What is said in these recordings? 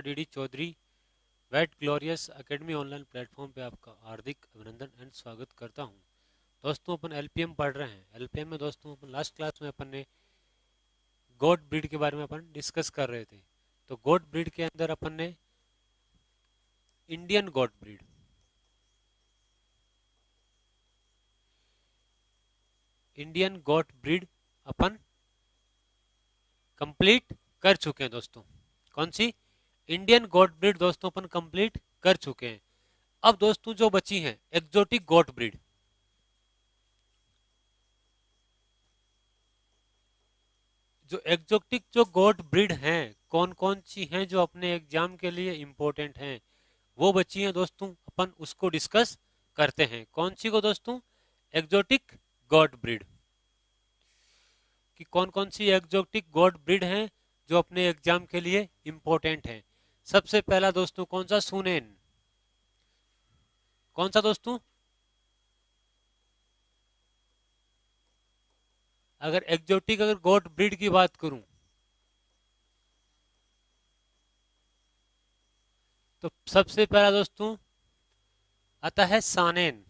Doctor D Chaudhary वेट Glorious Academy online platform पे आपका हार्दिक अभिनंदन एंड स्वागत करता हूं। दोस्तों अपन एलपीएम पढ़ रहे हैं। एलपीएम में दोस्तों अपन लास्ट क्लास में अपन ने गोट ब्रीड के बारे में अपन डिस्कस कर रहे थे। तो गोट ब्रीड के अंदर अपन ने इंडियन गोट ब्रीड अपन कंप्लीट कर चुके हैं दोस्तों। कौन सी? इंडियन गोट ब्रीड दोस्तों अपन कंप्लीट कर चुके हैं। अब दोस्तों जो बची हैं एक्जोटिक गोट ब्रीड। जो एक्जोटिक जो गोट ब्रीड हैं कौन कौन सी हैं जो अपने एग्जाम के लिए इंपॉर्टेंट हैं, वो बची हैं दोस्तों। अपन उसको डिस्कस करते हैं। कौन सी को दोस्तों? एक्जोटिक गोट ब्रीड कि कौन कौन सी एक्जोटिक गोट ब्रीड हैं जो अपने एग्जाम के लिए इंपॉर्टेंट हैं। सबसे पहला दोस्तों कौन सा? सुनेन। कौन सा दोस्तों? अगर एक्जोटिक अगर गोट ब्रीड की बात करूं तो सबसे पहला दोस्तों आता है सानेन।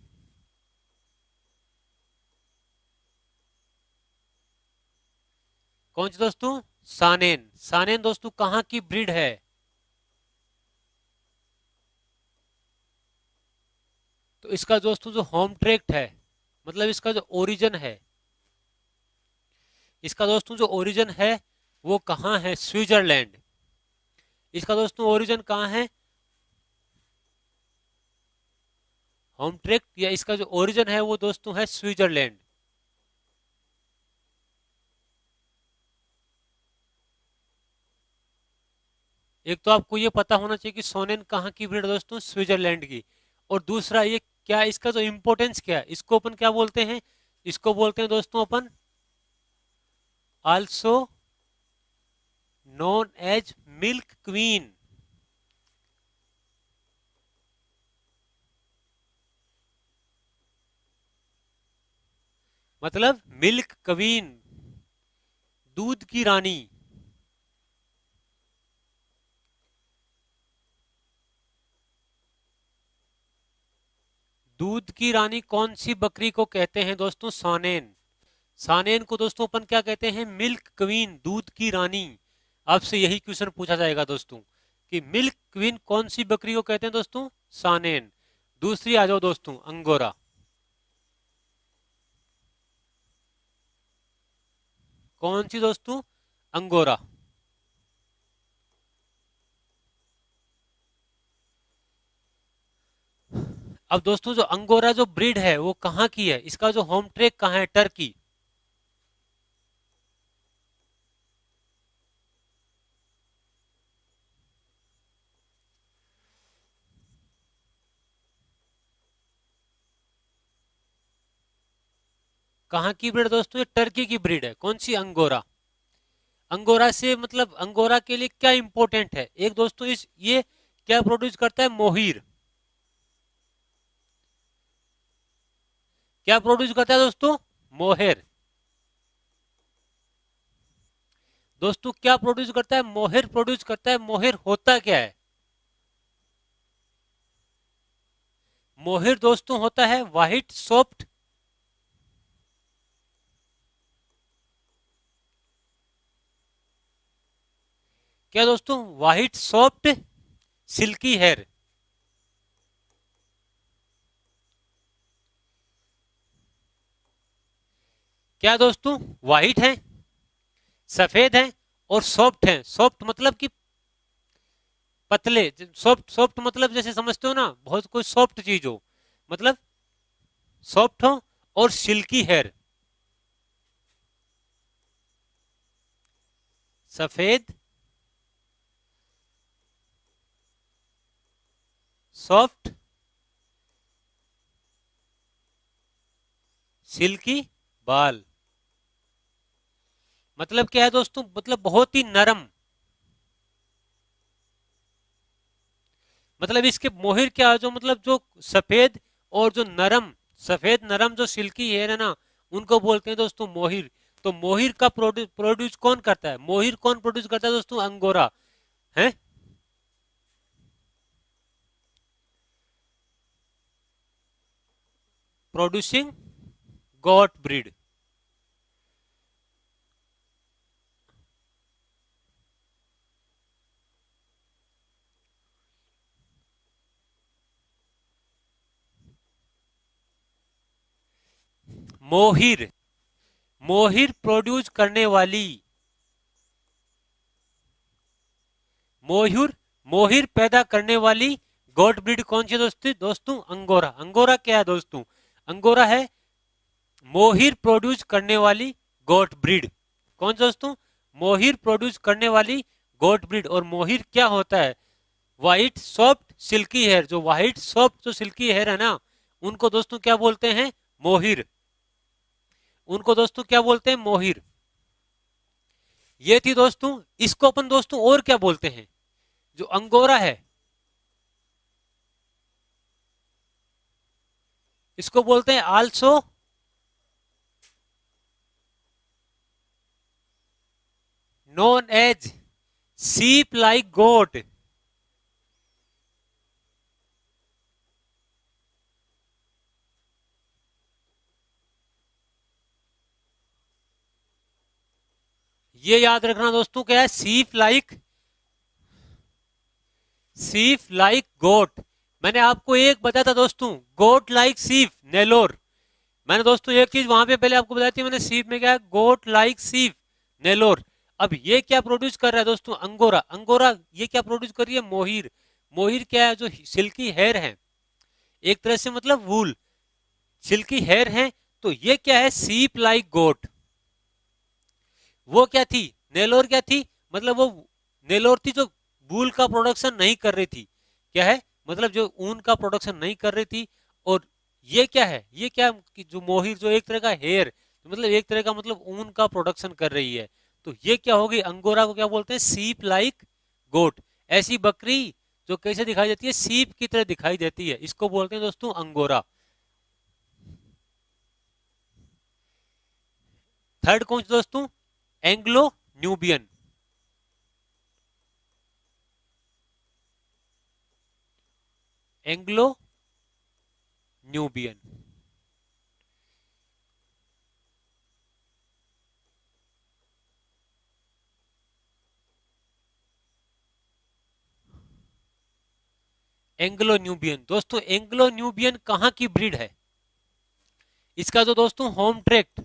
कौन सी दोस्तों? सानेन। सानेन दोस्तों कहां की ब्रीड है? तो इसका दोस्तों जो होम ट्रैक्ट है, मतलब इसका जो ओरिजिन है, इसका दोस्तों जो ओरिजिन है वो कहाँ है? स्विट्जरलैंड। इसका दोस्तों ओरिजिन कहाँ है? होम ट्रैक्ट या इसका जो ओरिजिन है वो दोस्तों है स्विट्जरलैंड। एक तो आपको ये पता होना चाहिए कि सोनेन कहाँ की ब्रीड दोस्तों? स्विट्जरलैंड की। और दूसरा ये क्या, इसका जो इंपोर्टेंस क्या है, इसको अपन क्या बोलते हैं? इसको बोलते हैं दोस्तों अपन also known as milk queen. मतलब मिल्क क्वीन, दूध की रानी। दूध की रानी कौन सी बकरी को कहते हैं दोस्तों? सानेन। सानेन को दोस्तों अपन क्या कहते हैं? मिल्क क्वीन, दूध की रानी। आपसे यही क्वेश्चन पूछा जाएगा दोस्तों कि मिल्क क्वीन कौन सी बकरी को कहते हैं दोस्तों? सानेन। दूसरी आ जाओ दोस्तों, अंगोरा। कौन सी दोस्तों? अंगोरा। अब दोस्तों जो अंगोरा जो ब्रीड है वो कहाँ की है? इसका जो होम ट्रैक कहाँ है? टर्की। कहाँ की ब्रीड दोस्तों? ये टर्की की ब्रीड है। कौन सी? अंगोरा। अंगोरा से मतलब अंगोरा के लिए क्या इंपॉर्टेंट है? एक दोस्तों इस ये क्या प्रोड्यूस करता है? मोहिर। क्या प्रोड्यूस करता है दोस्तों? मोहेर। दोस्तों क्या प्रोड्यूस करता है? मोहेर प्रोड्यूस करता है। मोहेर होता क्या है? मोहेर दोस्तों होता है व्हाइट सॉफ्ट, क्या दोस्तों? White soft silky hair. क्या दोस्तों? व्हाइट है, सफेद है और सॉफ्ट है। सॉफ्ट मतलब कि पतले। सॉफ्ट सॉफ्ट मतलब जैसे समझते हो ना, बहुत कोई सॉफ्ट चीज हो, मतलब सॉफ्ट हो और सिल्की हेयर। सफेद, सॉफ्ट, सिल्की बाल। मतलब क्या है दोस्तों? मतलब बहुत ही नरम। मतलब इसके मोहिर क्या है? जो मतलब जो सफेद और जो नरम, सफेद नरम जो सिल्की हेयर है ना, उनको बोलते हैं दोस्तों मोहिर। तो मोहिर का प्रोड्यूस कौन करता है? मोहिर कौन प्रोड्यूस करता है दोस्तों? अंगोरा है। Producing got breed. मोहिर, मोहिर प्रोड्यूस करने वाली, मोहिर, मोहिर पैदा करने वाली गॉट ब्रीड कौन सी दोस्तों? दोस्तों अंगोरा। अंगोरा क्या है दोस्तों? अंगोरा है मोहिर प्रोड्यूस करने वाली गॉट ब्रीड। कौन सा दोस्तों? मोहिर प्रोड्यूस करने वाली गॉट ब्रीड। और मोहिर क्या होता है? White soft silky hair. जो व्हाइट सॉफ्ट जो सिल्की हेयर है ना, उनको दोस्तों क्या बोलते हैं? मोहिर। उनको दोस्तों क्या बोलते हैं? मोहिर। ये थी दोस्तों। इसको अपन दोस्तों और क्या बोलते हैं? जो अंगोरा है, इसको बोलते हैं also known as sheep like गोट। ये याद रखना दोस्तों, क्या है? सीप लाइक, सीप लाइक गोट। मैंने आपको एक बताया था दोस्तों, गोट लाइक सीप, नेलोर। मैंने दोस्तों एक चीज वहां पे पहले आपको बताई थी मैंने, सीप में क्या है? गोट लाइक सीप, नेलोर। अब ये क्या प्रोड्यूस कर रहा है दोस्तों? अंगोरा। अंगोरा ये क्या प्रोड्यूस कर रही है? मोहिर। मोहिर क्या है? जो सिल्की हेयर है, एक तरह से मतलब वूल, सिल्की हेयर है। तो ये क्या है? सीप लाइक गोट। वो क्या थी? नेलोर क्या थी? मतलब वो नेलोर थी जो वूल का प्रोडक्शन नहीं कर रही थी। क्या है? मतलब जो ऊन का प्रोडक्शन नहीं कर रही थी। और ये क्या है? ये क्या कि जो मोहिर, जो एक तरह का हेयर, मतलब एक तरह का मतलब ऊन का प्रोडक्शन कर रही है। तो ये क्या होगी? अंगोरा को क्या बोलते हैं? सीप लाइक गोट। ऐसी बकरी जो कैसे दिखाई देती है? सीप की तरह दिखाई देती है, इसको बोलते हैं दोस्तों अंगोरा। थर्ड कौन सा दोस्तों? Anglo Nubian. Anglo Nubian. Anglo Nubian दोस्तों, एंग्लो न्यूबियन कहां की ब्रीड है? इसका जो दोस्तों होम ट्रैक्ट,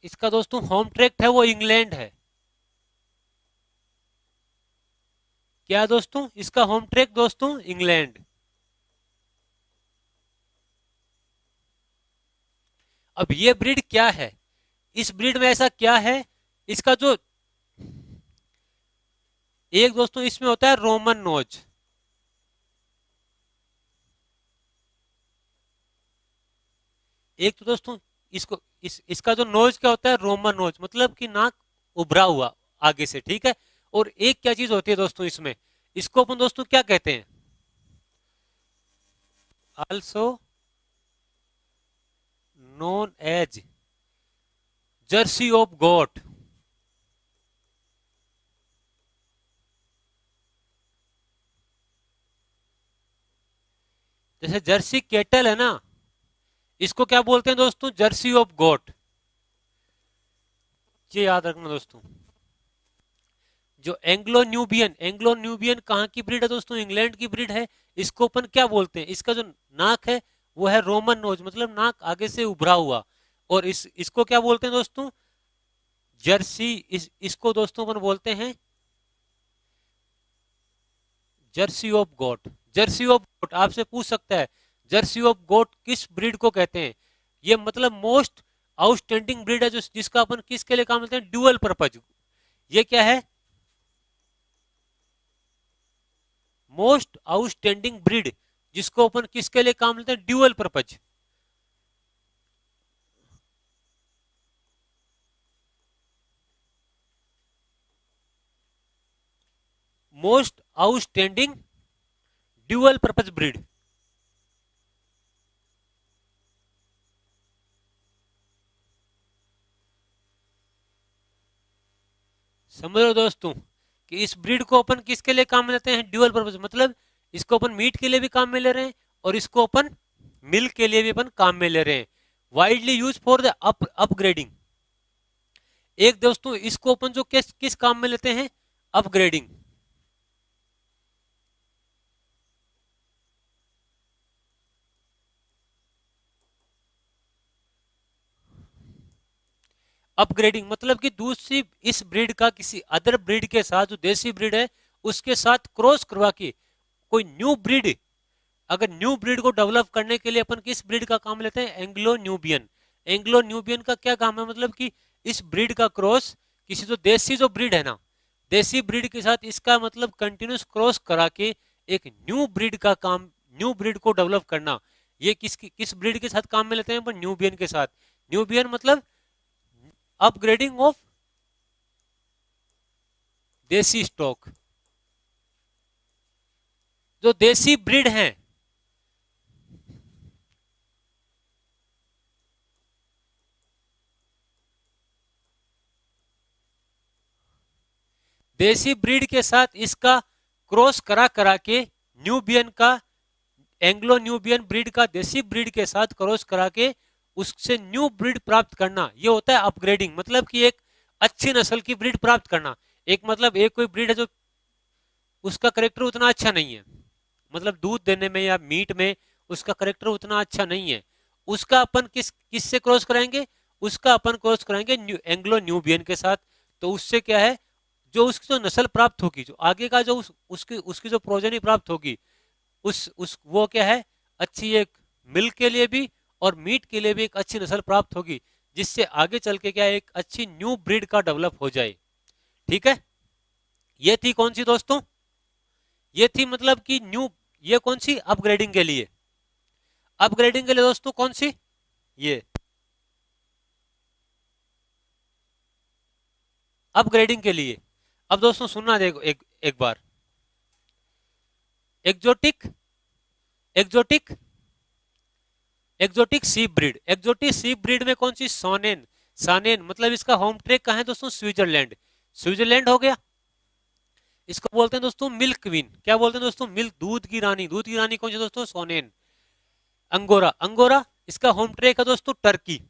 इसका दोस्तों होम ट्रैक्ट है वो इंग्लैंड है। क्या दोस्तों? इसका होम ट्रैक दोस्तों इंग्लैंड। अब ये ब्रीड क्या है? इस ब्रीड में ऐसा क्या है? इसका जो एक दोस्तों इसमें होता है रोमन नोज। एक तो दोस्तों इसको इसका जो नोज क्या होता है? रोमन नोज, मतलब कि नाक उभरा हुआ आगे से, ठीक है। और एक क्या चीज होती है दोस्तों इसमें, इसको अपन दोस्तों क्या कहते हैं? Also known as jersey of goat. जैसे जर्सी केटल है ना, इसको क्या बोलते हैं दोस्तों? Jersey of goat. ये याद रखना दोस्तों। जो एंग्लो न्यूबियन, एंग्लो न्यूबियन कहाँ की ब्रीड है दोस्तों? इंग्लैंड की ब्रीड है। इसको अपन क्या बोलते हैं? इसका जो नाक है वो है रोमन नोज, मतलब नाक आगे से उभरा हुआ। और इसको क्या बोलते हैं दोस्तों? जर्सी। इसको दोस्तों अपन बोलते हैं jersey of goat. Jersey of goat आपसे पूछ सकता है, जर्सी ऑफ गोट किस ब्रीड को कहते हैं? ये मतलब मोस्ट आउटस्टैंडिंग ब्रीड है जो जिसका अपन किसके लिए काम लेते हैं? Dual purpose. ये क्या है? मोस्ट आउटस्टैंडिंग ब्रीड, जिसको अपन किसके लिए काम लेते हैं? Dual purpose. Most outstanding dual purpose breed. समझ लो दोस्तों कि इस ब्रीड को अपन किसके लिए काम में लेते हैं? ड्यूअल पर्पज, मतलब इसको अपन मीट के लिए भी काम में ले रहे हैं और इसको अपन मिल्क के लिए भी अपन काम में ले रहे हैं। Widely use for the upgrading. एक दोस्तों इसको अपन जो किस किस काम में लेते हैं, अपग्रेडिंग। अपग्रेडिंग मतलब कि दूसरी इस ब्रीड का किसी अदर ब्रीड के साथ, जो देसी ब्रीड है उसके साथ क्रॉस करवा के कोई न्यू ब्रीड, अगर न्यू ब्रीड को डेवलप करने के लिए अपन किस ब्रीड का काम लेते हैं, एंग्लो न्यूबियन। एंग्लो न्यूबियन का क्या काम है, मतलब कि इस ब्रीड का क्रॉस किसी जो देसी जो ब्रीड है ना, देसी ब्रीड के साथ इसका मतलब कंटिन्यूस क्रॉस करा के एक न्यू ब्रीड का काम, न्यू ब्रीड को डेवलप करना। ये किस ब्रीड के साथ काम में लेते हैं, न्यूबियन के साथ। न्यूबियन मतलब अपग्रेडिंग ऑफ देसी स्टॉक। जो देसी ब्रीड है, देसी ब्रीड के साथ इसका क्रॉस करा करा के न्यूबियन का, एंग्लो न्यूबियन ब्रीड का देसी ब्रीड के साथ क्रॉस करा के उससे न्यू ब्रीड प्राप्त करना, ये होता है अपग्रेडिंग। मतलब कि एक अच्छी नस्ल की ब्रीड प्राप्त करना। एक मतलब एक कोई ब्रीड है जो उसका करेक्टर उतना अच्छा नहीं है, मतलब दूध देने में या मीट में उसका करेक्टर उतना अच्छा नहीं है, उसका अपन किस से क्रॉस कराएंगे, उसका अपन क्रॉस कराएंगे एंग्लो न्यूबियन के साथ। तो उससे क्या है, जो उसकी जो नस्ल प्राप्त होगी, जो आगे का जो उसकी उसकी जो प्रोजनी प्राप्त होगी, उस वो क्या है, अच्छी एक मिल्क के लिए भी और मीट के लिए भी एक अच्छी नस्ल प्राप्त होगी, जिससे आगे चल के क्या एक अच्छी न्यू ब्रीड का डेवलप हो जाए। ठीक है, ये थी कौन सी दोस्तों, ये थी मतलब कि न्यू, ये कौन सी, अपग्रेडिंग के लिए। अपग्रेडिंग के लिए दोस्तों कौन सी, ये अपग्रेडिंग के लिए। अब दोस्तों सुनना देखो एक बार, एक्जोटिक एक्जोटिक एक्जोटिक सी ब्रीड। एक्जोटिक सी ब्रीड में कौन सी, सोनेन। सानेन मतलब इसका होम ट्रेक कहाँ है दोस्तों, स्विट्जरलैंड। स्विट्जरलैंड हो गया। इसको बोलते हैं दोस्तों मिल्क क्वीन। क्या बोलते हैं दोस्तों, मिल्क, दूध की रानी। दूध की रानी कौन सी दोस्तों, सोनेन। अंगोरा, अंगोरा इसका होम ट्रेक है दोस्तों टर्की।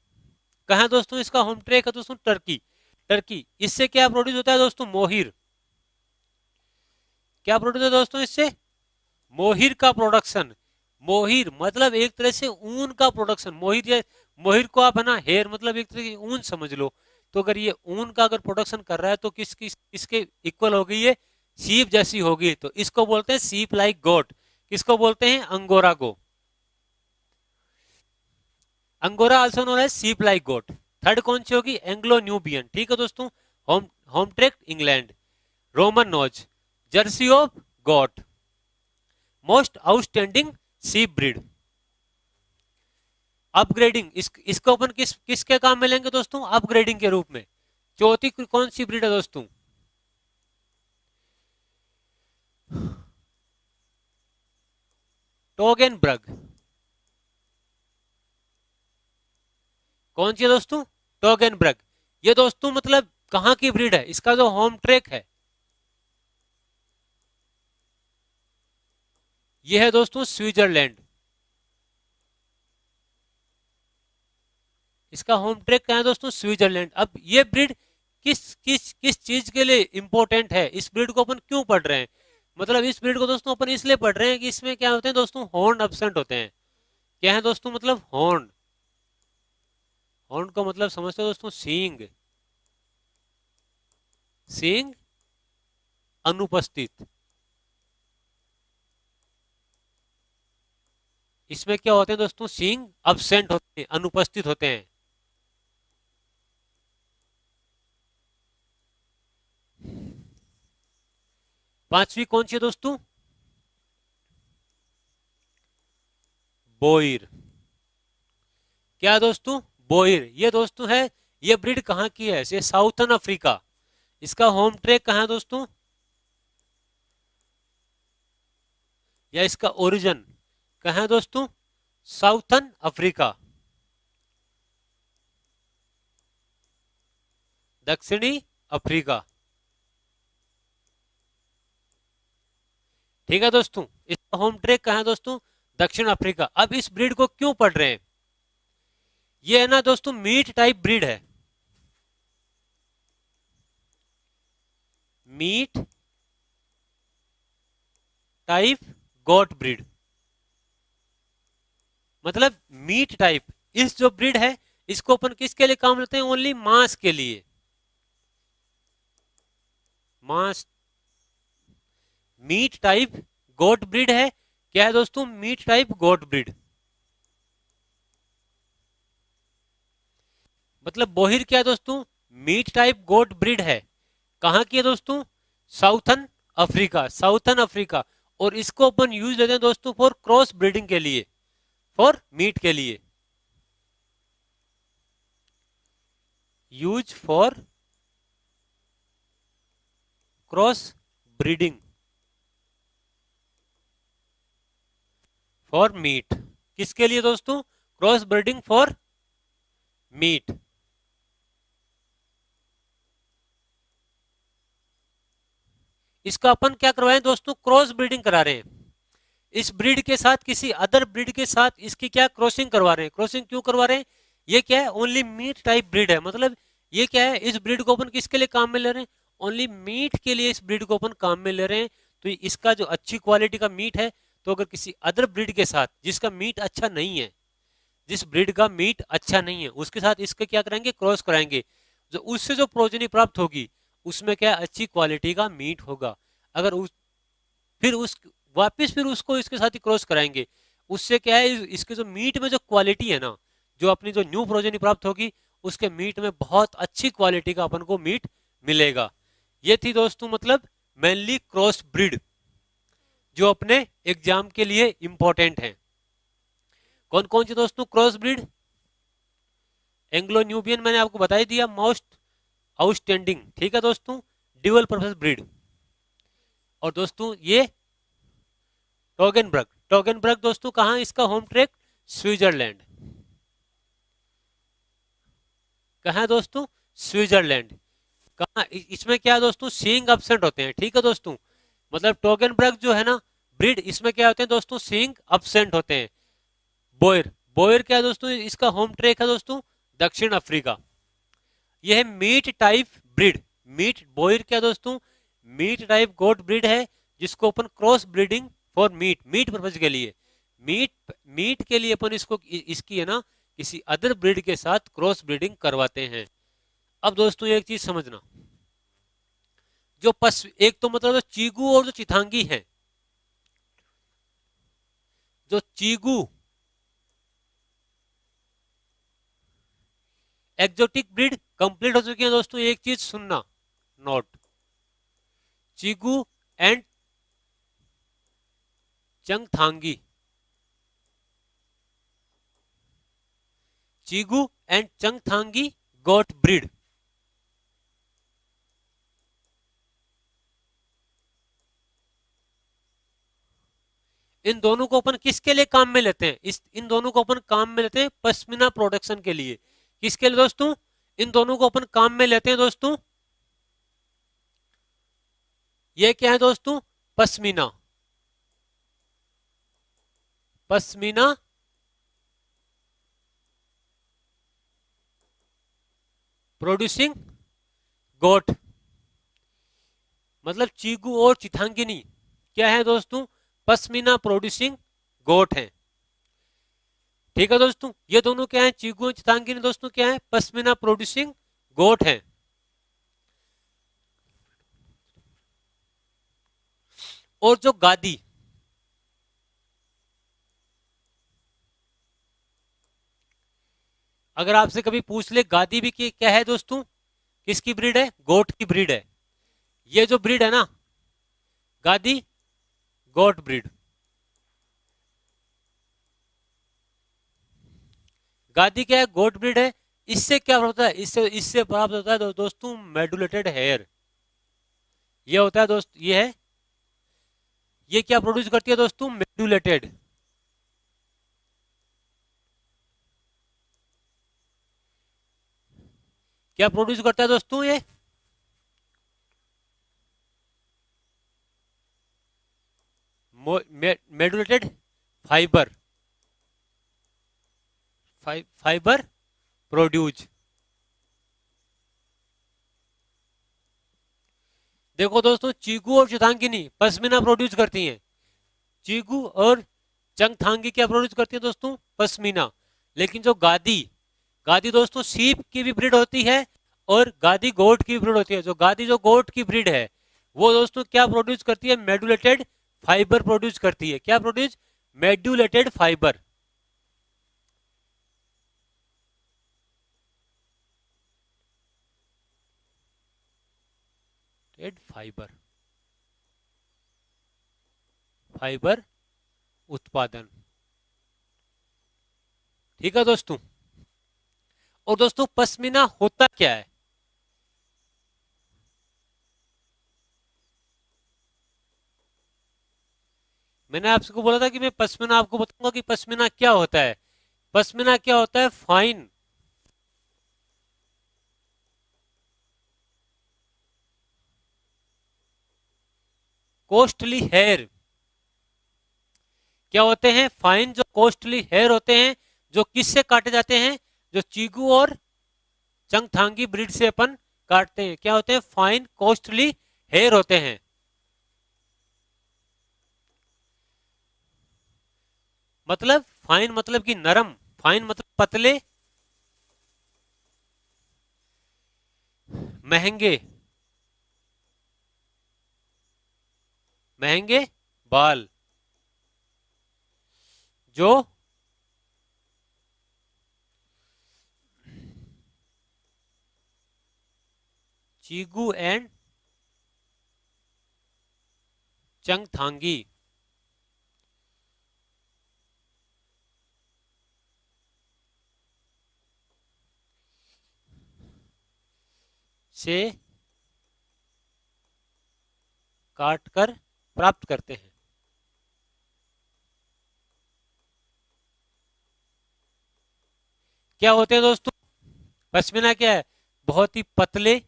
कहाँ दोस्तों इसका होम ट्रेक है दोस्तों, टर्की। टर्की, इससे क्या प्रोड्यूस होता है दोस्तों, मोहिर। क्या प्रोड्यूस है दोस्तों इससे, मोहिर का प्रोडक्शन। मोहिर मतलब एक तरह से ऊन का प्रोडक्शन। मोहिर, मोहिर को आप है ना हेयर, मतलब एक तरह की ऊन समझ लो। तो अगर ये ऊन का अगर प्रोडक्शन कर रहा है तो किसके इक्वल हो गई, ये सीप जैसी होगी। तो इसको बोलते हैं सीप लाइक गोट। किसको बोलते हैं, अंगोरा को। Angora also known as sheep like goat. Third कौन सी होगी, एंग्लो न्यूबियन। ठीक है दोस्तों, home home track England. Roman nose, jersey of goat, most outstanding सी ब्रीड। अपग्रेडिंग, इसको अपन किसके काम में लेंगे दोस्तों, अपग्रेडिंग के रूप में। चौथी कौन सी ब्रीड है दोस्तों, टोगेनबर्ग। कौन सी है दोस्तों, टोगेनबर्ग। ये दोस्तों मतलब कहां की ब्रीड है, इसका जो होम ट्रेक है ये है दोस्तों स्विट्जरलैंड। इसका होम ट्रेक कहाँ है दोस्तों, स्विट्जरलैंड। अब ये ब्रीड किस चीज के लिए इंपॉर्टेंट है, इस ब्रीड को अपन क्यों पढ़ रहे हैं, मतलब इस ब्रीड को दोस्तों अपन इसलिए पढ़ रहे हैं कि इसमें क्या होते हैं दोस्तों, हॉर्न एब्सेंट होते हैं। क्या है दोस्तों, मतलब हॉर्न। हॉर्न का मतलब समझते हो दोस्तों, सींग। सींग अनुपस्थित। इसमें क्या होते हैं दोस्तों, सींग अब्सेंट होते हैं, अनुपस्थित होते हैं। पांचवी कौन सी है दोस्तों, बोइर। क्या दोस्तों, बोइर। ये दोस्तों है, ये ब्रीड कहाँ की है, ये साउथर्न अफ्रीका। इसका होम ट्रेक कहाँ है दोस्तों, या इसका ओरिजिन कहाँ है दोस्तों, साउथर्न अफ्रीका, दक्षिणी अफ्रीका। ठीक है दोस्तों, इसका होम ट्रैक कहाँ है दोस्तों? दक्षिण अफ्रीका। अब इस ब्रीड को क्यों पढ़ रहे हैं? ये है ना दोस्तों मीट टाइप ब्रीड है, मीट टाइप गॉट ब्रीड, मतलब मीट टाइप। इस जो ब्रीड है इसको अपन किसके लिए काम लेते हैं? ओनली मांस के लिए, मांस। मीट टाइप गोट ब्रीड है। क्या है दोस्तों? Meat type goat breed. मतलब बोहिर क्या है दोस्तों? मीट टाइप गोट ब्रीड है। कहां की है दोस्तों? Southern Africa, southern Africa. और इसको अपन यूज लेते हैं दोस्तों फॉर क्रॉस ब्रीडिंग के लिए, फॉर मीट के लिए, use for cross breeding for meet. किसके लिए दोस्तों? Cross breeding for meet. इसका अपन क्या करवाए दोस्तों? क्रॉस ब्रीडिंग करा रहे हैं। इस ब्रीड के साथ किसी अदर ब्रीड के साथ इसकी क्या क्रॉसिंग करवा रहे हैं। क्रॉसिंग क्यों करवा रहे हैं? ये क्या है? ओनली मीट टाइप ब्रीड है। मतलब ये क्या है? इस ब्रीड को अपन किसके लिए काम में ले रहे हैं? ओनली मीट के लिए इस ब्रीड को अपन काम में ले रहे हैं। तो इसका जो अच्छी क्वालिटी का मीट है, तो अगर किसी अदर ब्रीड के साथ जिसका मीट अच्छा नहीं है, जिस ब्रीड का मीट अच्छा नहीं है, उसके साथ इसके क्या कराएंगे? क्रॉस कराएंगे। जो उससे जो प्रोजनी प्राप्त होगी उसमें क्या अच्छी क्वालिटी का मीट होगा। अगर उस फिर उस वापस फिर उसको इसके साथ ही क्रॉस कराएंगे। उससे क्या है? इसके जो मीट में जो क्वालिटी है ना, जो अपनी जो न्यू प्रोजेनी प्राप्त होगी उसके मीट में बहुत अच्छी क्वालिटी का अपन को मीट मिलेगा। ये थी दोस्तों मतलब मेनली क्रॉस ब्रीड जो अपने एग्जाम के लिए इंपॉर्टेंट है। कौन कौन सी दोस्तों क्रॉस ब्रीड? एंग्लो न्यूबियन मैंने आपको बता ही दिया, मोस्ट आउटस्टैंडिंग, ठीक है दोस्तों, ड्यूअल पर्पस ब्रीड। और दोस्तों ये टोगेनबर्ग, टोगेनबर्ग दोस्तों कहां इसका होम ट्रैक? स्विट्जरलैंड। कहां है दोस्तों? स्विट्जरलैंड। कहां? इसमें क्या है दोस्तों? सींग अब्सेंट होते हैं, ठीक है दोस्तों। मतलब टोगेनबर्ग जो है ना ब्रीड, इसमें क्या होते हैं दोस्तों? सींग अब्सेंट होते हैं। बोयर, बोयर क्या है दोस्तों? इसका होम ट्रैक है दोस्तों दक्षिण अफ्रीका। यह है meat type breed. Meat Boer क्या दोस्तों? मीट टाइप गोट ब्रीड है जिसको अपन cross breeding for meat, meat purpose के लिए, मीट मीट के लिए अपन इसको इसकी है ना किसी अदर ब्रीड के साथ क्रॉस ब्रीडिंग करवाते हैं। अब दोस्तों एक चीज समझना, जो पस एक तो मतलब जो चीगू और जो चिथांगी है, जो चीगू एक्जोटिक ब्रीड कंप्लीट हो चुकी है दोस्तों। एक चीज सुनना, note, Chegu and Changthangi, Chegu and Changthangi goat breed. इन दोनों को अपन किसके लिए काम में लेते हैं? इन दोनों को अपन काम में लेते हैं पश्मीना प्रोडक्शन के लिए। किसके लिए दोस्तों? इन दोनों को अपन काम में लेते हैं दोस्तों, ये क्या है दोस्तों? पश्मीना, पश्मीना प्रोड्यूसिंग गोट। मतलब चीगू और चिथांगिनी क्या है दोस्तों? पश्मीना प्रोड्यूसिंग गोट है, ठीक है दोस्तों। ये दोनों क्या है? चीगू और चिथांगिनी दोस्तों क्या है? पश्मीना प्रोड्यूसिंग गोट है। और जो गादी, अगर आपसे कभी पूछ ले गादी भी क्या है दोस्तों? किसकी ब्रीड है? गोट की ब्रीड है। ये जो ब्रीड है ना गादी, गोट ब्रीड, गादी क्या है? गोट ब्रीड है। इससे क्या होता है? इससे इससे प्राप्त होता है दोस्तों मेडुलेटेड हेयर। ये होता है दोस्त, ये है, ये क्या प्रोड्यूस करती है दोस्तों? मेडुलेटेड, क्या प्रोड्यूस करता है दोस्तों? ये मेडुलेटेड फाइबर, फाइबर प्रोड्यूस। देखो दोस्तों, चीगू और चितांगिनी पश्मीना प्रोड्यूस करती हैं। चीगू और चंगथांगी क्या प्रोड्यूस करती है दोस्तों? पश्मीना। लेकिन जो गादी, गादी दोस्तों सीप की भी ब्रीड होती है और गादी गोट की ब्रीड होती है। जो गादी जो गोट की ब्रीड है वो दोस्तों क्या प्रोड्यूस करती है? मेडुलेटेड फाइबर प्रोड्यूस करती है। क्या produce? Medullated fibre. Fibre, fibre उत्पादन। ठीक है दोस्तों। और दोस्तों पश्मीना होता क्या है? मैंने आपको बोला था कि मैं पश्मीना आपको बताऊंगा कि पश्मीना क्या होता है। पश्मीना क्या होता है? Fine costly hair. क्या होते हैं? फाइन जो कोस्टली हेयर होते हैं, जो किससे काटे जाते हैं? जो चीगू और चंगथांगी ब्रीड से अपन काटते हैं। क्या होते हैं? फाइन कोस्टली हेयर होते हैं। मतलब फाइन मतलब कि नरम, फाइन मतलब पतले, महंगे, महंगे बाल जो चीगू एंड चंगथांगी से काटकर प्राप्त करते हैं। क्या होते हैं दोस्तों? पश्मीना क्या है? बहुत ही पतले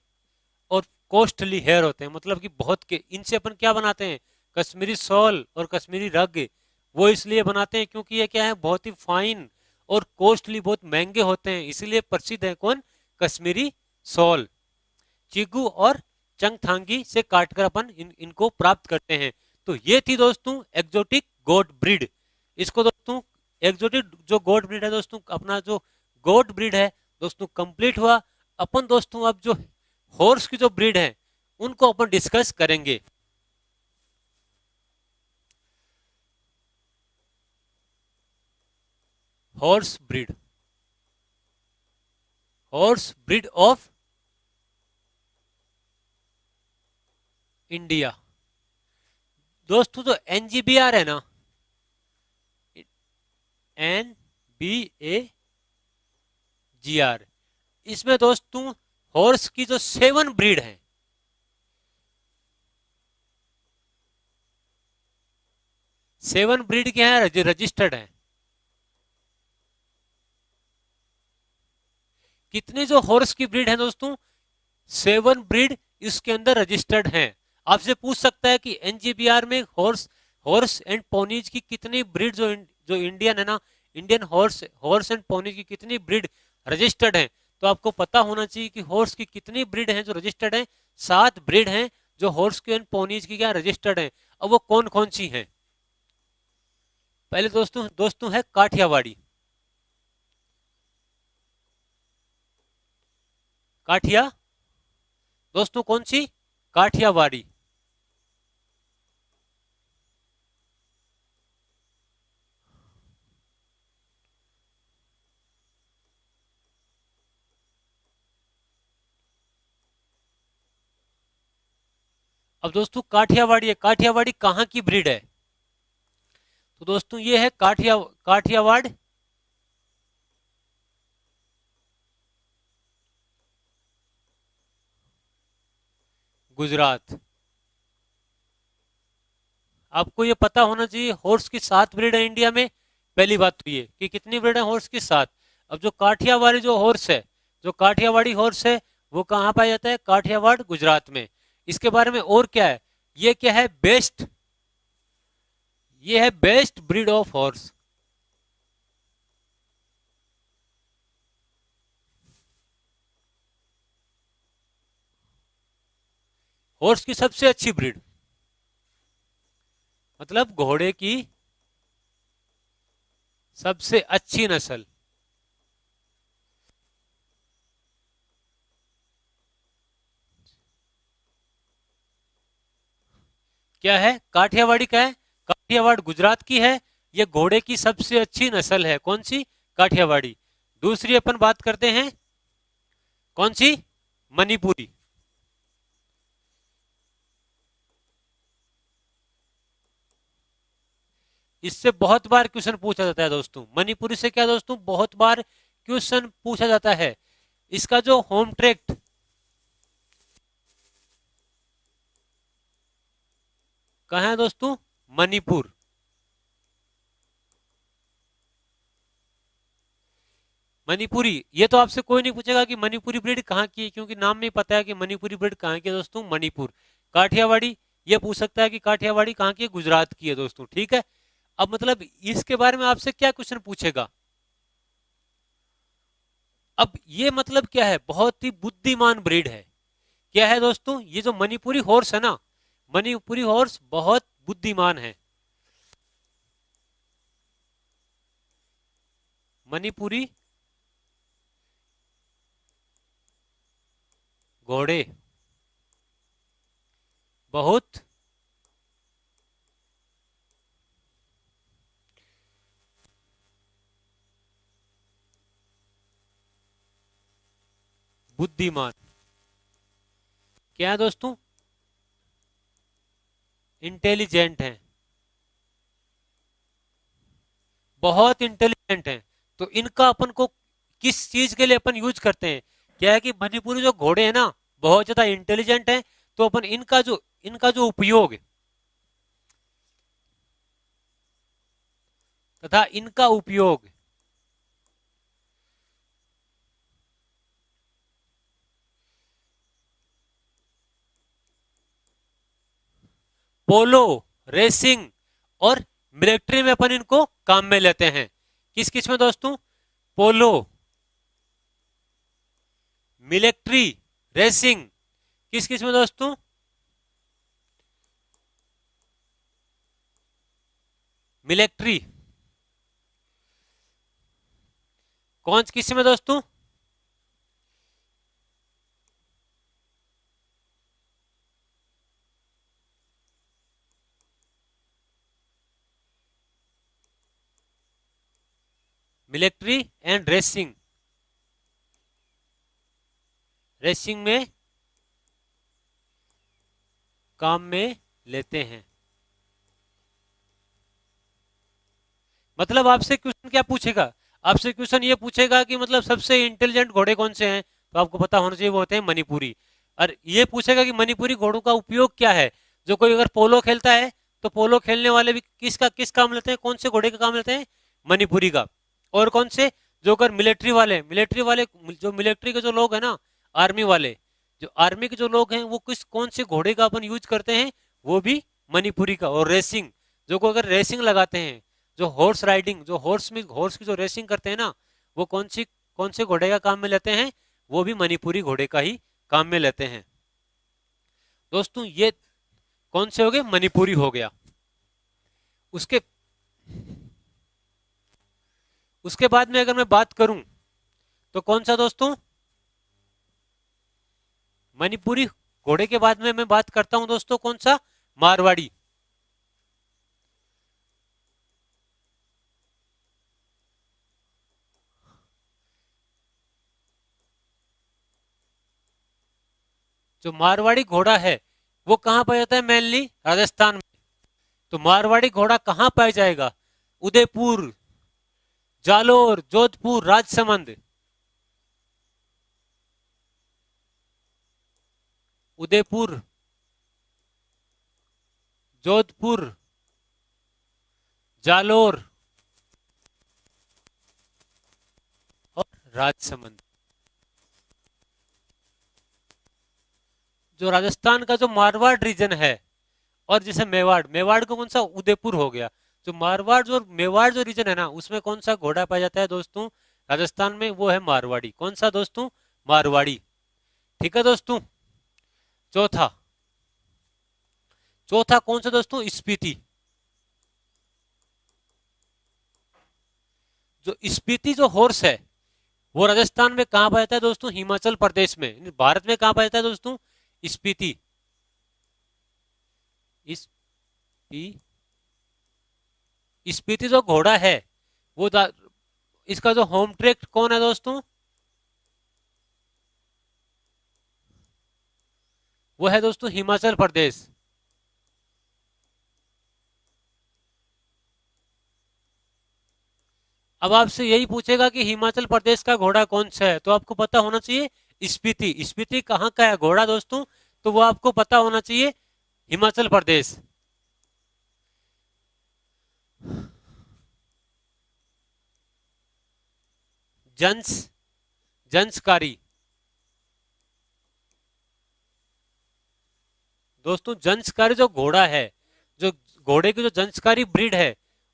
और कोस्टली हेयर होते हैं। मतलब कि बहुत के इनसे अपन क्या बनाते हैं? कश्मीरी शॉल और कश्मीरी रग। वो इसलिए बनाते हैं क्योंकि ये क्या है? बहुत ही फाइन और कोस्टली, बहुत महंगे होते हैं, इसलिए प्रसिद्ध है कौन? कश्मीरी शॉल। चीगू और चंगथांगी से काटकर अपन इनको प्राप्त करते हैं। तो ये थी दोस्तों एक्जोटिक गोट ब्रीड। इसको दोस्तों एक्जोटिक जो गोट ब्रीड है दोस्तों, अपना जो गोट ब्रीड है दोस्तों कंप्लीट हुआ। अपन दोस्तों अब जो हॉर्स की जो ब्रीड है उनको अपन डिस्कस करेंगे। Horse breed, horse breed of India. दोस्तों जो एनजीबीआर है ना, NBAGR, इसमें दोस्तों हॉर्स की जो 7 ब्रीड है, 7 ब्रीड क्या है? रजिस्टर्ड है। कितने जो हॉर्स की ब्रीड है दोस्तों? 7 ब्रीड इसके अंदर रजिस्टर्ड हैं। आपसे पूछ सकता है कि एनजीबीआर में हॉर्स, हॉर्स एंड पोनीज की कितनी ब्रीड जो इंडियन है ना, Indian horse, horse and ponies की कितनी ब्रीड रजिस्टर्ड है? तो आपको पता होना चाहिए कि हॉर्स की कितनी ब्रीड है जो रजिस्टर्ड है। 7 ब्रीड हैं जो हॉर्स की एंड पोनीज की क्या रजिस्टर्ड है। अब वो कौन कौन सी हैं? पहले दोस्तों है काठियावाड़ी। काठिया दोस्तों कौन सी? काठियावाड़ी। अब दोस्तों काठियावाड़ी है, काठियावाड़ी कहाँ की ब्रीड है? तो दोस्तों ये है काठियावाड़ गुजरात। आपको ये पता होना चाहिए हॉर्स की 7 ब्रीड है इंडिया में। पहली बात तो ये कि कितनी ब्रीड है हॉर्स की? 7। अब जो काठियावाड़ी जो हॉर्स है, जो काठियावाड़ी हॉर्स है वो कहाँ पाया जाता है? काठियावाड़ गुजरात में। इसके बारे में और क्या है? ये क्या है? बेस्ट, ये है best breed of horse. Horse की सबसे अच्छी ब्रीड, मतलब घोड़े की सबसे अच्छी नस्ल। क्या है? काठियावाड़ी का है। काठियावाड़ गुजरात की है। ये घोड़े की सबसे अच्छी नस्ल है। कौन सी? काठियावाड़ी। दूसरी अपन बात करते हैं, कौन सी? मणिपुरी। इससे बहुत बार क्वेश्चन पूछा जाता है दोस्तों। मणिपुरी से क्या दोस्तों, बहुत बार क्वेश्चन पूछा जाता है। इसका जो होम ट्रैक्ट, कहाँ है दोस्तों? मणिपुर। मणिपुरी, ये तो आपसे कोई नहीं पूछेगा कि मणिपुरी ब्रीड कहाँ की है, क्योंकि नाम में ही पता है कि मणिपुरी ब्रीड कहाँ की है दोस्तों, मणिपुर। काठियावाड़ी, ये पूछ सकता है कि काठियावाड़ी कहाँ की है, गुजरात की है दोस्तों। ठीक है। अब मतलब इसके बारे में आपसे क्या क्वेश्चन पूछेगा? अब ये मतलब क्या है, बहुत ही बुद्धिमान ब्रीड है। क्या है दोस्तों? ये जो मणिपुरी हॉर्स है ना, मणिपुरी हॉर्स बहुत बुद्धिमान है। मणिपुरी घोड़े बहुत बुद्धिमान। क्या है दोस्तों? इंटेलिजेंट है, बहुत इंटेलिजेंट है। तो इनका अपन को किस चीज के लिए अपन यूज करते हैं? क्या है कि मणिपुरी जो घोड़े हैं ना, बहुत ज्यादा इंटेलिजेंट है। तो अपन इनका जो उपयोग तथा इनका उपयोग पोलो, रेसिंग और मिलिट्री में अपन इनको काम में लेते हैं। किस किस में दोस्तों? पोलो, मिलिट्री, रेसिंग। किस किस में दोस्तों? मिलिट्री। कौन किस में दोस्तों? Military and racing. रेसिंग में काम में लेते हैं। मतलब आपसे क्वेश्चन क्या पूछेगा? आपसे क्वेश्चन ये पूछेगा कि मतलब सबसे इंटेलिजेंट घोड़े कौन से हैं, तो आपको पता होना चाहिए वो होते हैं मणिपुरी। और ये पूछेगा कि मणिपुरी घोड़ों का उपयोग क्या है। जो कोई अगर पोलो खेलता है, तो पोलो खेलने वाले भी किस काम लेते हैं, कौन से घोड़े का काम लेते हैं? मणिपुरी का। और कौन से? जो अगर मिलिट्री वाले जो मिलिट्री के जो लोग हैं ना, आर्मी वाले, जो आर्मी के जो लोग हैं, वो कौन से घोड़े का अपन यूज करते हैं? वो भी मणिपुरी का। और रेसिंग, जो को अगर रेसिंग लगाते हैं, जो हॉर्स राइडिंग, जो हॉर्स की जो रेसिंग करते हैं ना, वो कौन से घोड़े का काम में लेते हैं? वो भी मणिपुरी घोड़े का ही काम में लेते हैं दोस्तों। ये कौन से हो गए? मणिपुरी हो गया। उसके उसके बाद में अगर मैं बात करूं, तो कौन सा दोस्तों? मणिपुरी घोड़े के बाद में मैं बात करता हूं दोस्तों, कौन सा? मारवाड़ी। जो मारवाड़ी घोड़ा है, वो कहां पाया जाता है? मेनली राजस्थान में। तो मारवाड़ी घोड़ा कहां पाया जाएगा? उदयपुर, जालोर, जोधपुर, राजसमंद। उदयपुर, जोधपुर, जालोर और राजसमंद। जो राजस्थान का जो मारवाड़ रीजन है, और जैसे मेवाड़, मेवाड़ को कौन सा? उदयपुर हो गया। जो मारवाड़ और मेवाड़ जो रीजन है ना, उसमें कौन सा घोड़ा पाया जाता है दोस्तों राजस्थान में? वो है मारवाड़ी। कौन सा दोस्तों? मारवाड़ी। ठीक है दोस्तों। चौथा, चौथा कौन सा दोस्तों? स्पीति। जो स्पीति जो हॉर्स है वो राजस्थान में कहां पाया जाता है दोस्तों? हिमाचल प्रदेश में। भारत में कहां पाया जाता है दोस्तों? स्पीति। स्पीति जो घोड़ा है वो इसका जो होम ट्रैक कौन है दोस्तों? वो है दोस्तों हिमाचल प्रदेश। अब आपसे यही पूछेगा कि हिमाचल प्रदेश का घोड़ा कौन सा है, तो आपको पता होना चाहिए स्पीति। स्पीति कहाँ का है घोड़ा दोस्तों? तो वो आपको पता होना चाहिए हिमाचल प्रदेश। जंस जंसकारी दोस्तों, जंसकारी जो घोड़ा है, जो घोड़े की जो जंसकारी ब्रीड है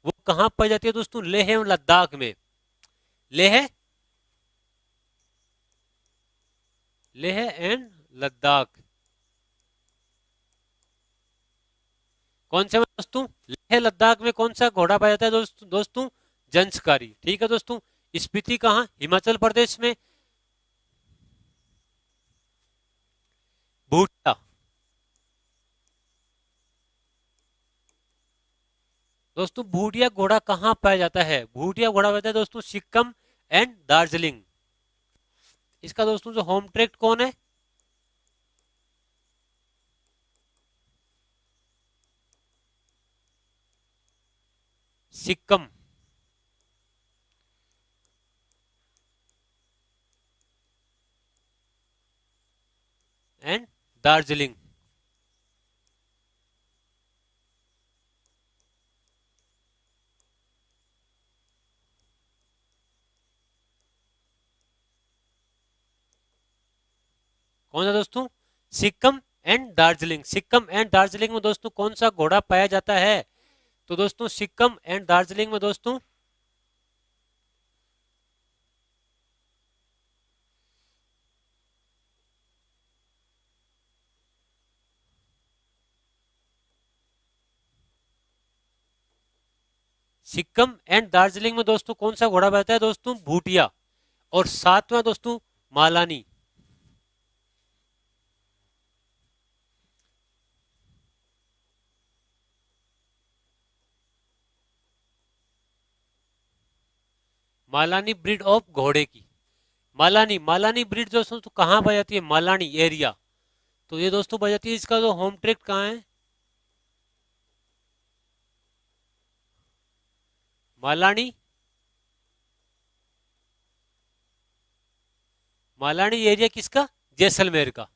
वो कहां पाई जाती है दोस्तों? लेह और लद्दाख में। लेह, लेह एंड लद्दाख। कौन से में दोस्तों? लेह लद्दाख में कौन सा घोड़ा पाया जाता है दोस्तों? जंसकारी। ठीक है दोस्तों। स्पीति कहाँ? हिमाचल प्रदेश में। भूटिया दोस्तों, भूटिया घोड़ा कहाँ पाया जाता है? भूटिया घोड़ा पाया जाता है दोस्तों सिक्किम एंड दार्जिलिंग। इसका दोस्तों जो होम ट्रैक कौन है? सिक्किम एंड दार्जिलिंग। कौन सा दोस्तों? सिक्किम एंड दार्जिलिंग। सिक्किम एंड दार्जिलिंग में दोस्तों कौन सा घोड़ा पाया जाता है? तो दोस्तों सिक्किम एंड दार्जिलिंग में दोस्तों सिक्किम एंड दार्जिलिंग में दोस्तों कौन सा घोड़ा पाया जाता है दोस्तों? भूटिया। और सातवां दोस्तों मालानी। मालानी ब्रीड ऑफ घोड़े की। मालानी, मालानी ब्रीड दोस्तों तो कहाँ पाई जाती है? मालानी एरिया। तो ये दोस्तों पाई जाती है, इसका जो होम ट्रैक कहाँ है? मालानी, मालानी एरिया किसका? जैसलमेर का।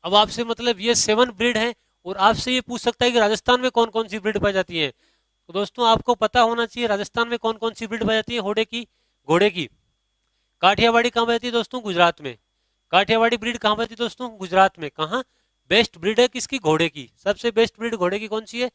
अब आपसे मतलब ये 7 ब्रीड है, और आपसे ये पूछ सकता है कि राजस्थान में कौन कौन सी ब्रीड पाई जाती है। तो दोस्तों आपको पता होना चाहिए राजस्थान में कौन कौन सी ब्रीड पाई जाती है घोड़े की। घोड़े की काठियावाड़ी कहाँ पाई जाती है दोस्तों? गुजरात में। काठियावाड़ी ब्रीड कहाँ पाई जाती है दोस्तों? गुजरात में। कहाँ बेस्ट ब्रीड है किसकी? घोड़े की। सबसे बेस्ट ब्रीड घोड़े की कौन सी है?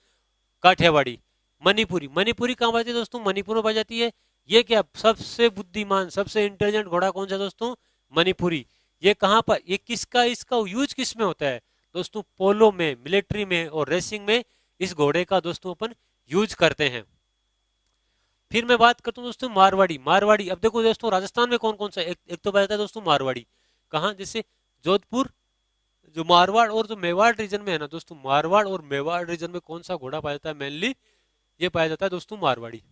काठियावाड़ी। मणिपुरी, मणिपुरी कहाँ पाई जाती है दोस्तों? मणिपुर में पाई जाती है। ये क्या सबसे बुद्धिमान, सबसे इंटेलिजेंट घोड़ा कौन सा दोस्तों? मणिपुरी। ये कहाँ पर, ये किसका, इसका यूज किस में होता है दोस्तों? पोलो में, मिलिट्री में और रेसिंग में इस घोड़े का दोस्तों अपन यूज करते हैं। फिर मैं बात करता हूँ दोस्तों मारवाड़ी। मारवाड़ी, अब देखो दोस्तों राजस्थान में कौन कौन सा, एक तो बताया दोस्तों मारवाड़ी। कहाँ? जैसे जोधपुर, जो मारवाड़ और जो मेवाड़ रीजन में है ना दोस्तों, मारवाड़ और मेवाड़ रीजन में कौन सा घोड़ा पाया जाता है मेनली? ये पाया जाता है दोस्तों मारवाड़ी।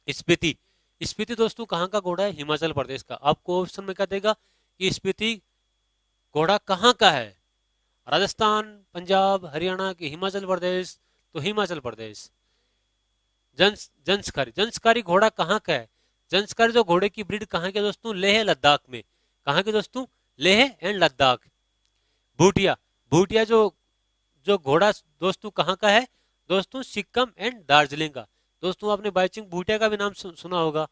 स्पीति, स्पीति दोस्तों कहाँ का घोड़ा है? हिमाचल प्रदेश का। आपको ऑप्शन में क्या देगा कि स्पीति घोड़ा कहाँ का है? राजस्थान, पंजाब, हरियाणा की हिमाचल प्रदेश? तो हिमाचल प्रदेश। जंसकारी, जंसकारी घोड़ा कहाँ का है? जंसकारी जो घोड़े की ब्रीड कहाँ के दोस्तों? लेह लद्दाख में। कहाँ के दोस्तों? लेह एंड लद्दाख। भूटिया, भूटिया जो जो घोड़ा दोस्तों कहाँ का है दोस्तों? सिक्किम एंड दार्जिलिंग का। दोस्तों आपने बाईचिंग भूटिया का भी नाम सुना होगा।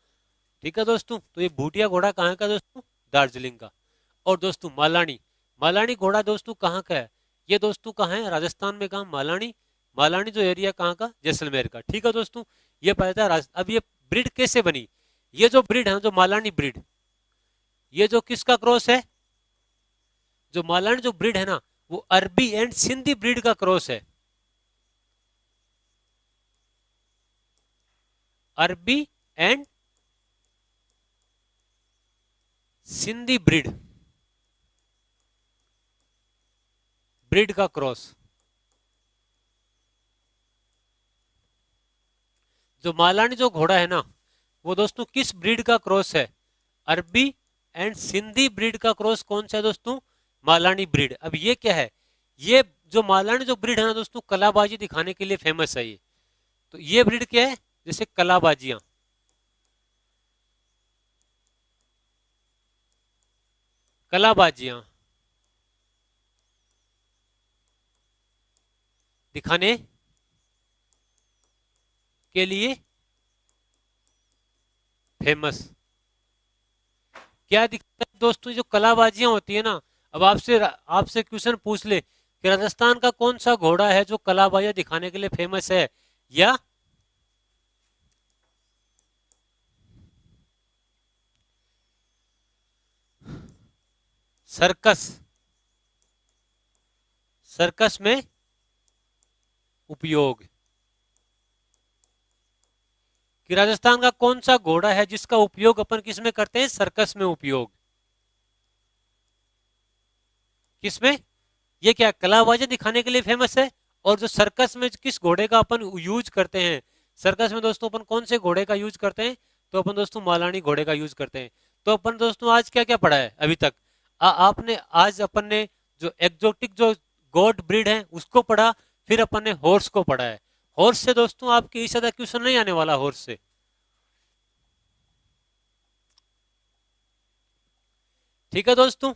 ठीक है दोस्तों, तो ये भूटिया घोड़ा कहाँ का दोस्तों? दार्जिलिंग का। और दोस्तों मालानी, मालानी घोड़ा दोस्तों कहाँ का है? ये दोस्तों कहाँ है? राजस्थान में। कहाँ? मालानी। मालानी जो एरिया कहाँ का? जैसलमेर का। ठीक है दोस्तों, ये पता था। अब ये ब्रीड कैसे बनी? ये जो ब्रीड है, जो मालानी ब्रीड, ये जो किसका क्रॉस है? जो मालानी जो ब्रीड है ना, वो अरबी एंड सिंधी ब्रीड का क्रॉस है। अरबी एंड सिंधी ब्रीड, ब्रीड का क्रॉस। जो मालानी जो घोड़ा है ना, वो दोस्तों किस ब्रीड का क्रॉस है? अरबी एंड सिंधी ब्रीड का क्रॉस। कौन सा है दोस्तों? मालानी ब्रीड। अब ये क्या है? ये जो मालानी जो ब्रीड है ना दोस्तों, कलाबाजी दिखाने के लिए फेमस है ये। तो ये ब्रीड क्या है? जैसे कलाबाजियां, कलाबाजियां दिखाने के लिए फेमस। क्या दिक्कत है दोस्तों? जो कलाबाजियां होती है ना, अब आपसे आपसे क्वेश्चन पूछ ले कि राजस्थान का कौन सा घोड़ा है जो कलाबाजियां दिखाने के लिए फेमस है, या सर्कस, सर्कस में उपयोग। कि राजस्थान का कौन सा घोड़ा है जिसका उपयोग अपन किस में करते हैं? सर्कस में उपयोग। किसमें? ये क्या कलाबाजी दिखाने के लिए फेमस है। और जो सर्कस में किस घोड़े का अपन यूज करते हैं? सर्कस में दोस्तों अपन कौन से घोड़े का यूज करते हैं? तो अपन दोस्तों मालानी घोड़े का यूज करते हैं। तो अपन दोस्तों आज क्या क्या पढ़ा है अभी तक? आपने आज अपन ने जो एक्जोटिक जो गोट ब्रीड है उसको पढ़ा, फिर अपन ने हॉर्स को पढ़ा है। हॉर्स से दोस्तों आपके इस ज्यादा क्वेश्चन नहीं आने वाला हॉर्स से। ठीक है दोस्तों,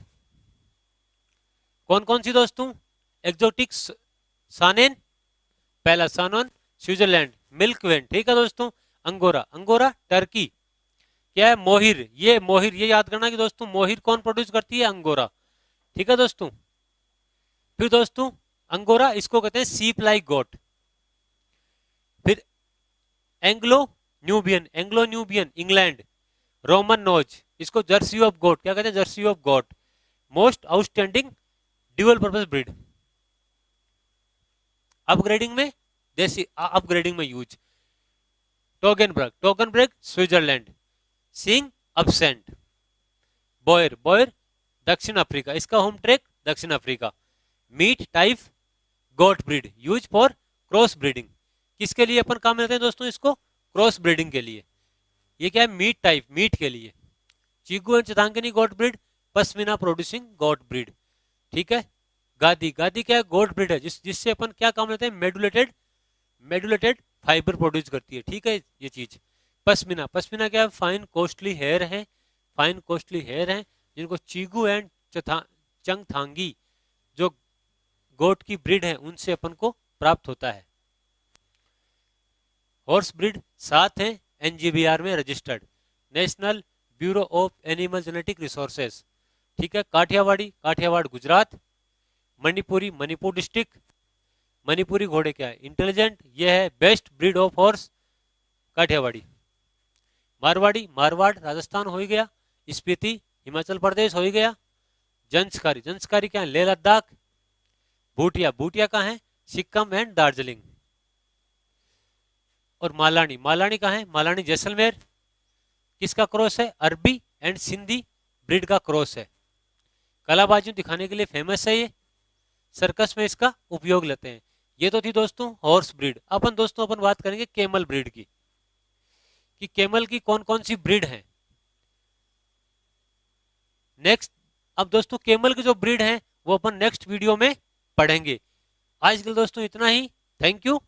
कौन कौन सी दोस्तों? एक्जोटिक सानेन, पहला सानोन स्विट्जरलैंड, मिल्क वेन। ठीक है दोस्तों, अंगोरा, अंगोरा टर्की। क्या है? मोहिर। ये मोहिर, ये याद करना कि दोस्तों मोहिर कौन प्रोड्यूस करती है? अंगोरा। ठीक है दोस्तों, फिर दोस्तों अंगोरा इसको कहते हैं सीप लाइक गोट। फिर Anglo Nubian, Anglo Nubian England, Roman nose, इसको जर्सी ऑफ गोट। क्या कहते हैं? Jersey of goat. Most outstanding dual purpose breed. Upgrading में देसी, अपग्रेडिंग में यूज। टोगनबर्ग, टोगनबर्ग स्विट्जरलैंड, सिंग अब्सेंट। बॉयर, बॉयर दक्षिण अफ्रीका, इसका होम ट्रैक दक्षिण Africa. Meat type goat breed use for cross breeding. किसके लिए अपन काम लेते हैं दोस्तों इसको? क्रॉस ब्रीडिंग के लिए। ये क्या है? मीट टाइप, मीट के लिए। Chegu and Changthangi goat breed, pashmina producing goat breed. ठीक है। गादी, गादी क्या है? गोट ब्रीड है जिससे अपन क्या काम लेते हैं? मेडुलेटेड, मेडुलेटेड फाइबर प्रोड्यूस करती है। ठीक है ये चीज। पश्मीना, पश्मीना क्या है? फाइन कॉस्टली हेयर है, फाइन कॉस्टली हेयर है जिनको चीगू एंड चंगथांगी जो गोट की ब्रीड है उनसे अपन को प्राप्त होता है। हॉर्स ब्रीड 7 है एनजीबीआर में registered, National Bureau of Animal Genetic Resources. ठीक है। काठियावाड़ी, काठियावाड़ गुजरात। मणिपुरी, मणिपुर डिस्ट्रिक्ट। मणिपुरी घोड़े क्या है? इंटेलिजेंट, ये है best breed of horse, Kathiawari. Marwari, Marwar Rajasthan हो ही गया। स्पीति हिमाचल प्रदेश हो ही गया। जंसकारी, जंसकारी क्या है? लेह लद्दाख। भूटिया, भूटिया कहाँ है? सिक्किम एंड दार्जिलिंग। और मालानी, मालानी कहाँ है? मालानी जैसलमेर। किसका क्रॉस है? अरबी एंड सिंधी ब्रीड का क्रॉस है। कलाबाजी दिखाने के लिए फेमस है ये। सर्कस में इसका उपयोग लेते हैं। ये तो थी दोस्तों हॉर्स ब्रीड। अपन दोस्तों अपन बात करेंगे केमल ब्रीड की, कि केमल की कौन कौन सी ब्रीड है नेक्स्ट। अब दोस्तों केमल की जो ब्रीड है वो अपन नेक्स्ट वीडियो में पढ़ेंगे। आज के लिए दोस्तों इतना ही। Thank you.